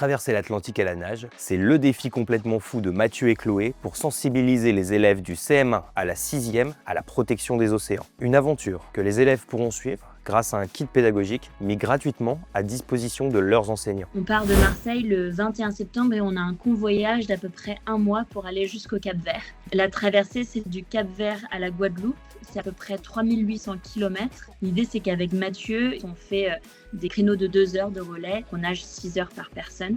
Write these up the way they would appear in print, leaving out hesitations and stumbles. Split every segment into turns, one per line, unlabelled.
traverser l'Atlantique à la nage, c'est le défi complètement fou de Mathieu et Chloé pour sensibiliser les élèves du CM1 à la 6e à la protection des océans. Une aventure que les élèves pourront suivre grâce à un kit pédagogique mis gratuitement à disposition de leurs enseignants.
On part de Marseille le 21 septembre et on a un convoyage d'à peu près un mois pour aller jusqu'au Cap-Vert. La traversée, c'est du Cap-Vert à la Guadeloupe. C'est à peu près 3800 km. L'idée, c'est qu'avec Mathieu, on fait des créneaux de 2 heures de relais. On nage 6 heures par personne.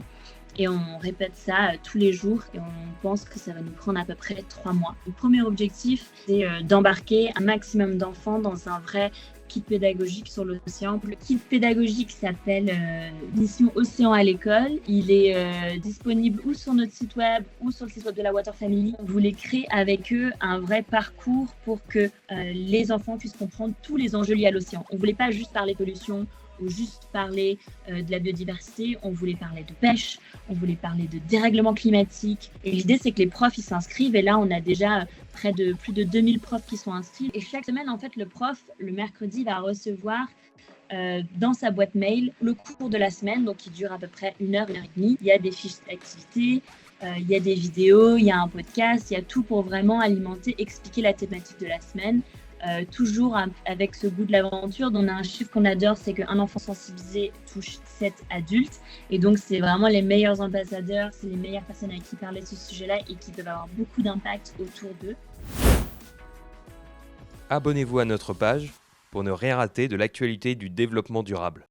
Et on répète ça tous les jours et on pense que ça va nous prendre à peu près 3 mois. Le premier objectif, c'est d'embarquer un maximum d'enfants dans un vrai kit pédagogique sur l'océan. Le kit pédagogique s'appelle Mission Océan à l'école. Il est disponible ou sur notre site web ou sur le site web de la Water Family. On voulait créer avec eux un vrai parcours pour que les enfants puissent comprendre tous les enjeux liés à l'océan. On ne voulait pas juste parler pollution ou juste parler de la biodiversité, on voulait parler de pêche, on voulait parler de dérèglement climatique. Et l'idée, c'est que les profs, ils s'inscrivent. Et là, on a déjà plus de 2000 profs qui sont inscrits. Et chaque semaine, en fait, le prof, le mercredi, va recevoir dans sa boîte mail le cours de la semaine, donc qui dure à peu près 1 heure, 1 heure et demie. Il y a des fiches d'activité, il y a des vidéos, il y a un podcast, il y a tout pour vraiment alimenter, expliquer la thématique de la semaine. Toujours avec ce goût de l'aventure. On a un chiffre qu'on adore, c'est qu'un enfant sensibilisé touche 7 adultes. Et donc, c'est vraiment les meilleurs ambassadeurs, c'est les meilleures personnes avec qui parler de ce sujet-là et qui peuvent avoir beaucoup d'impact autour d'eux.
Abonnez-vous à notre page pour ne rien rater de l'actualité du développement durable.